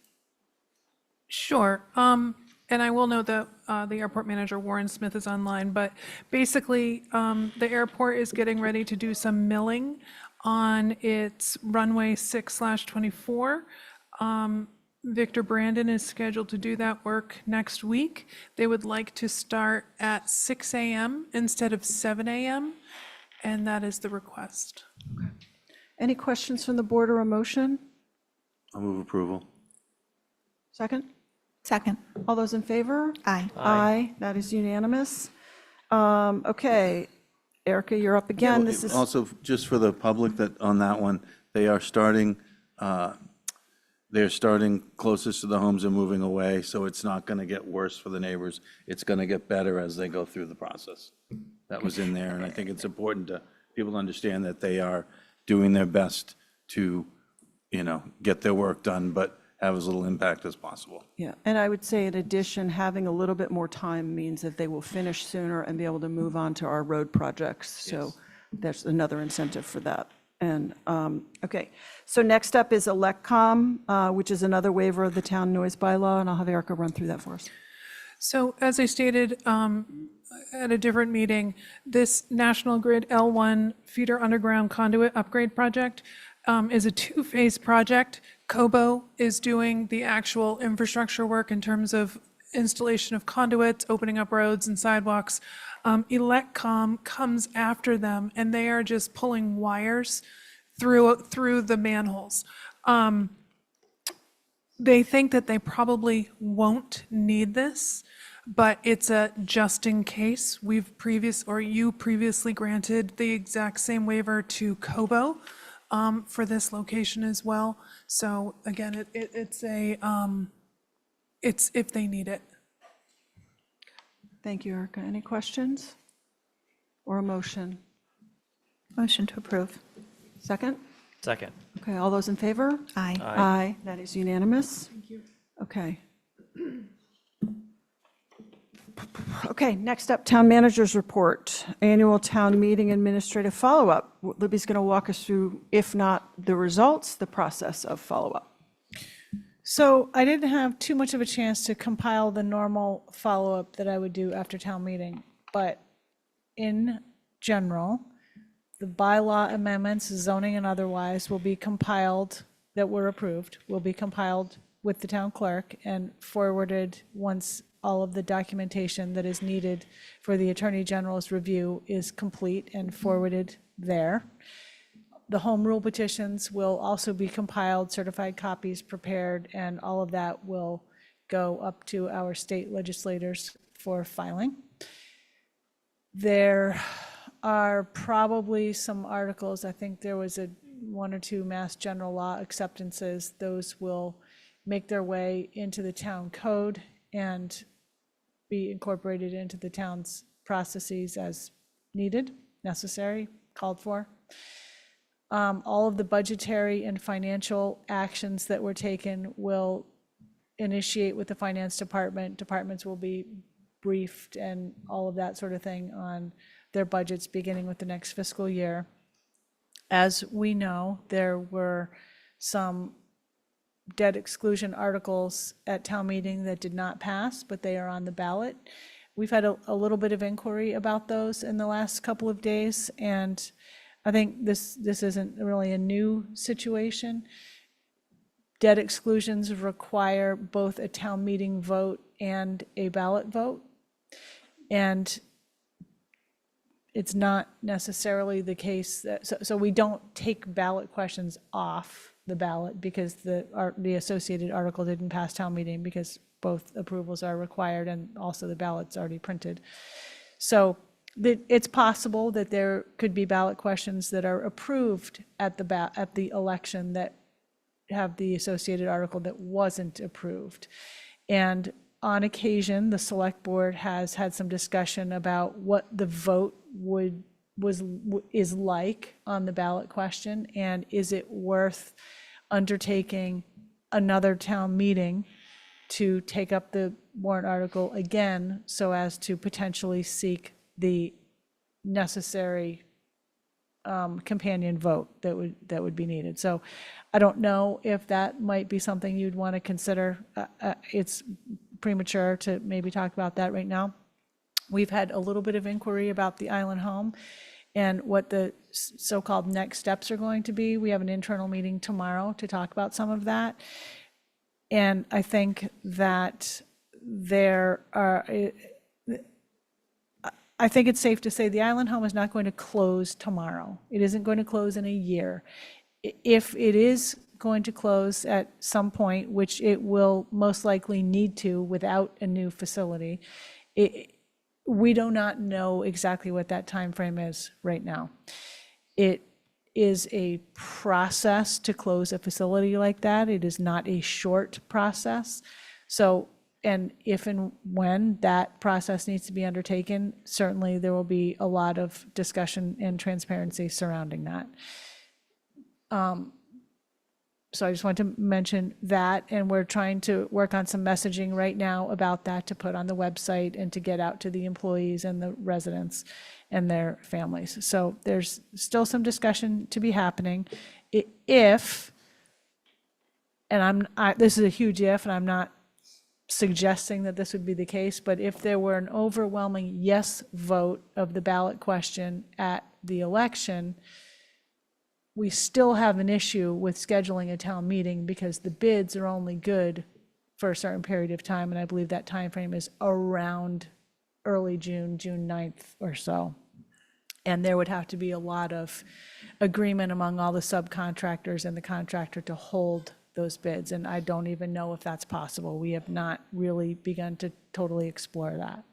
Sure. And I will note that the airport manager, Warren Smith, is online, but basically, the airport is getting ready to do some milling on its runway 6/24. Victor Brandon is scheduled to do that work next week. They would like to start at 6 a.m. instead of 7 a.m., and that is the request. Any questions from the board or a motion? I'll move approval. Second? Second. All those in favor? Aye. Aye, that is unanimous. Okay, Erica, you're up again. This is, Also, just for the public that, on that one, they're starting closest to the homes and moving away, so it's not going to get worse for the neighbors. It's going to get better as they go through the process. That was in there, and I think it's important to people understand that they are doing their best to, get their work done, but have as little impact as possible. yeah, and I would say in addition, having a little bit more time means that they will finish sooner and be able to move on to our road projects. So there's another incentive for that. And, okay, so next up is ElecCom, which is another waiver of the town noise bylaw, and I'll have Erica run through that for us. So as I stated at a different meeting, this National Grid L1 feeder underground conduit upgrade project is a two-phase project. COBO is doing the actual infrastructure work in terms of installation of conduits, opening up roads and sidewalks. ElecCom comes after them, and they are just pulling wires through the manholes. They think that they probably won't need this, but it's a just in case. You previously granted the exact same waiver to COBO for this location as well. So again, it's if they need it. Thank you, Erica. Any questions or a motion? Motion to approve. Second? Second. Okay, all those in favor? Aye. Aye, that is unanimous. Thank you. Okay. Okay, next up, Town Manager's Report, Annual Town Meeting Administrative Follow-up. Libby's going to walk us through, if not the results, the process of follow-up. So I didn't have too much of a chance to compile the normal follow-up that I would do after town meeting, but in general, the bylaw amendments, zoning and otherwise, will be compiled, that were approved, will be compiled with the town clerk and forwarded once all of the documentation that is needed for the Attorney General's review is complete and forwarded there. The home rule petitions will also be compiled, certified copies prepared, and all of that will go up to our state legislators for filing. There are probably some articles, I think there was one or two Mass General Law acceptances. Those will make their way into the town code and be incorporated into the town's processes as needed, necessary, called for. All of the budgetary and financial actions that were taken will initiate with the finance department. Departments will be briefed and all of that sort of thing on their budgets beginning with the next fiscal year. As we know, there were some debt exclusion articles at town meeting that did not pass, but they are on the ballot. We've had a little bit of inquiry about those in the last couple of days, and I think this isn't really a new situation. Debt exclusions require both a town meeting vote and a ballot vote. And it's not necessarily the case that, so we don't take ballot questions off the ballot because the associated article didn't pass town meeting, because both approvals are required and also the ballot's already printed. So it's possible that there could be ballot questions that are approved at the election that have the associated article that wasn't approved. And on occasion, the select board has had some discussion about what the vote is like on the ballot question, and is it worth undertaking another town meeting to take up the warrant article again so as to potentially seek the necessary companion vote that would be needed. So I don't know if that might be something you'd want to consider. It's premature to maybe talk about that right now. We've had a little bit of inquiry about the island home and what the so-called next steps are going to be. We have an internal meeting tomorrow to talk about some of that. And I think that I think it's safe to say the island home is not going to close tomorrow. It isn't going to close in a year. If it is going to close at some point, which it will most likely need to without a new facility, we do not know exactly what that time frame is right now. It is a process to close a facility like that. It is not a short process. So, and if and when that process needs to be undertaken, certainly there will be a lot of discussion and transparency surrounding that. So I just want to mention that, and we're trying to work on some messaging right now about that to put on the website and to get out to the employees and the residents and their families. So there's still some discussion to be happening. If, and this is a huge if, and I'm not suggesting that this would be the case, but if there were an overwhelming yes vote of the ballot question at the election, we still have an issue with scheduling a town meeting because the bids are only good for a certain period of time, and I believe that time frame is around early June, June 9th or so. And there would have to be a lot of agreement among all the subcontractors and the contractor to hold those bids, and I don't even know if that's possible. We have not really begun to totally explore that.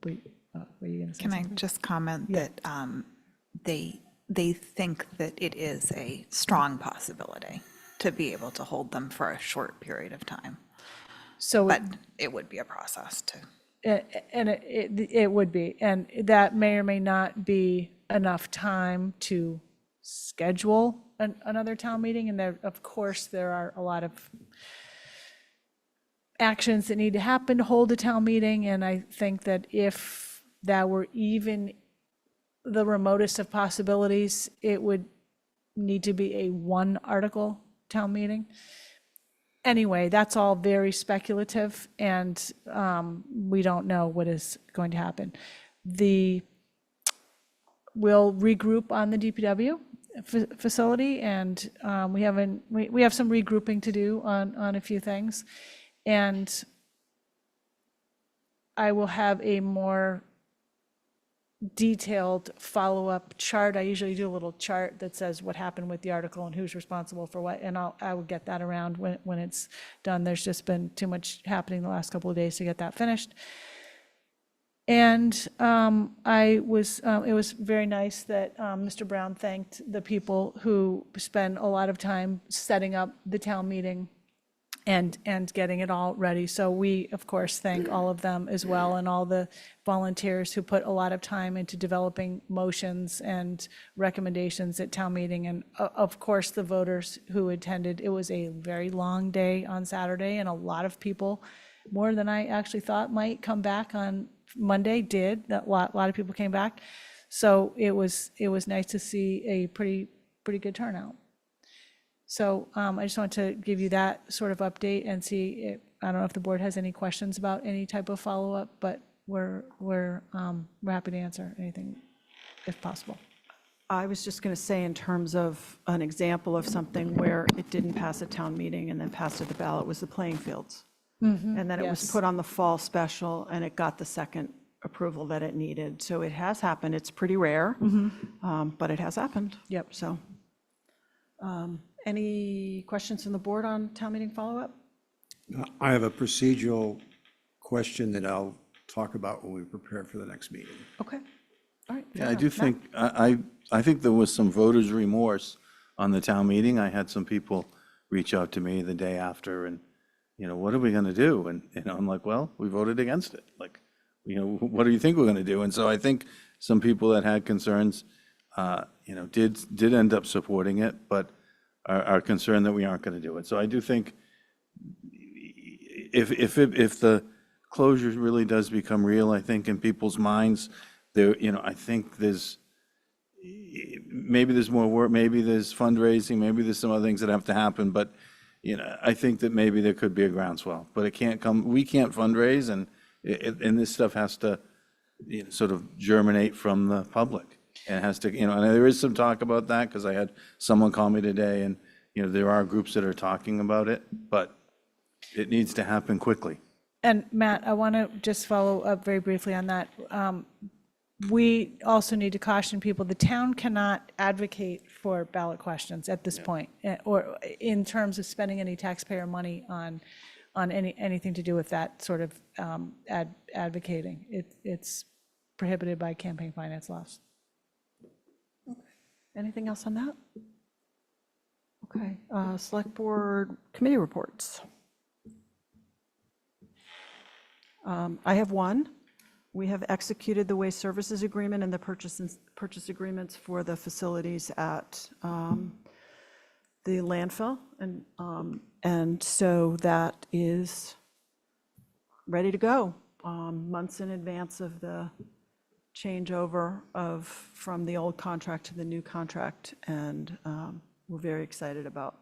Were you going to say Can I something? just comment that they think that it is a strong possibility to be able to hold them for a short period of time, So but it would be a process to. And it would be, and that may or may not be enough time to schedule another town meeting. And there, of course, there are a lot of actions that need to happen to hold a town meeting. And I think that if that were even the remotest of possibilities, it would need to be a one article town meeting. Anyway, that's all very speculative, and we don't know what is going to happen. We'll regroup on the DPW facility, and we have some regrouping to do on a few things, and I will have a more detailed follow-up chart. I usually do a little chart that says what happened with the article and who's responsible for what, and I will get that around when it's done. There's just been too much happening the last couple of days to get that finished. And it was very nice that Mr. Brown thanked the people who spend a lot of time setting up the town meeting and getting it all ready. So we, of course, thank all of them as well, and all the volunteers who put a lot of time into developing motions and recommendations at town meeting. And of course, the voters who attended. It was a very long day on Saturday, and a lot of people more than I actually thought might come back on Monday did. A lot of people came back. So it was nice to see a pretty good turnout. So I just wanted to give you that sort of update and see, I don't know if the board has any questions about any type of follow-up, but we're happy to answer anything if possible. I was just going to say, in terms of an example of something where it didn't pass a town meeting and then passed at the ballot, was the playing fields. And then it was yes. put on the fall special, and it got the second approval that it needed. So it has happened. It's pretty rare, but it has happened. Yep. So, any questions from the board on town meeting follow-up? I have a procedural question that I'll talk about when we prepare for the next meeting. Okay, all right. Yeah, fair I do enough. Matt? think, I think there was some voters' remorse on the town meeting. I had some people reach out to me the day after and, what are we going to do? And, I'm like, well, we voted against it. Like, what do you think we're going to do? And so I think some people that had concerns, did end up supporting it, but are concerned that we aren't going to do it. So I do think if the closure really does become real, I think in people's minds, I think maybe there's more work, maybe there's fundraising, maybe there's some other things that have to happen, but, I think that maybe there could be a groundswell, but we can't fundraise, and this stuff has to, sort of germinate from the public. And it has to, and there is some talk about that, because I had someone call me today, and, there are groups that are talking about it, but it needs to happen quickly. And Matt, I want to just follow up very briefly on that. We also need to caution people, the town cannot advocate for ballot questions at this point, or in terms of spending any taxpayer money on anything to do with that sort of advocating. It's prohibited by campaign finance laws. Anything else on that? Okay, select board committee reports. I have one. We have executed the waste services agreement and the purchase agreements for the facilities at the landfill, and so that is ready to go, months in advance of the changeover from the old contract to the new contract, and we're very excited about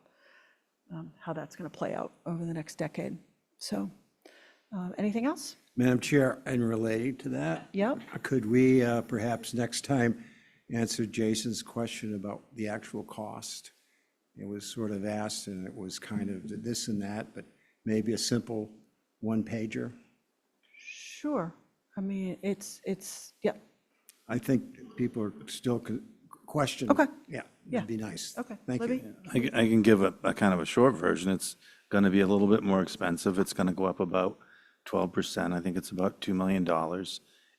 how that's going to play out over the next decade. So, anything else? Madam Chair, and relating to that, Yep. could we perhaps next time answer Jason's question about the actual cost? It was sort of asked, and it was kind of this and that, but maybe a simple one-pager? Sure. I mean, it's yeah. I think people are still questioning. Okay. Yeah, Yeah. it'd be nice. Okay. Thank Libby? you. I can give a kind of a short version. It's going to be a little bit more expensive. It's going to go up about 12%. I think it's about $2 million.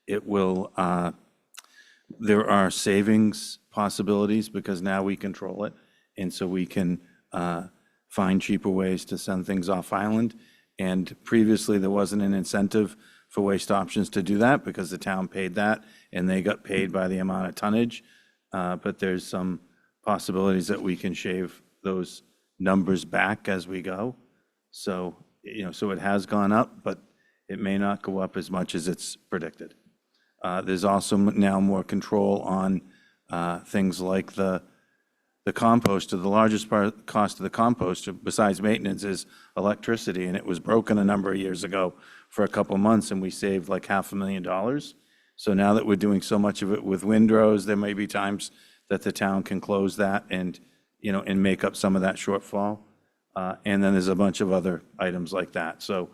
It will, there are savings possibilities because now we control it. And so we can find cheaper ways to send things off island. And previously, there wasn't an incentive for Waste Options to do that because the town paid that and they got paid by the amount of tonnage. But there's some possibilities that we can shave those numbers back as we go. So, so it has gone up, but it may not go up as much as it's predicted. There's also now more control on things like the composter. The largest cost of the composter, besides maintenance, is electricity, and it was broken a number of years ago for a couple months, and we saved like $500,000. So now that we're doing so much of it with windrows, there may be times that the town can close that and, and make up some of that shortfall. And then there's a bunch of other items like that. So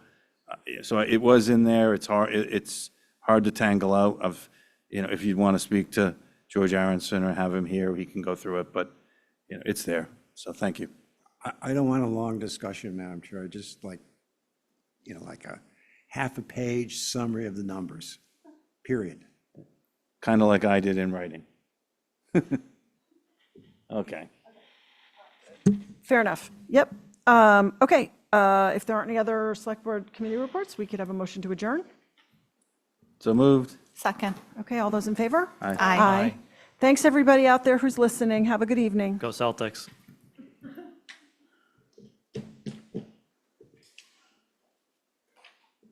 it was in there. It's hard to tangle out of, if you'd want to speak to George Aronson or have him here, he can go through it, but, it's there. So thank you. I don't want a long discussion, Madam Chair, just like a half a page summary of the numbers, period. Kind of like I did in writing. Okay. Fair enough. Yep. Okay. If there aren't any other select board committee reports, we could have a motion to adjourn. So moved. Second. Okay, all those in favor? Aye. Aye. Thanks, everybody out there who's listening. Have a good evening. Go Celtics.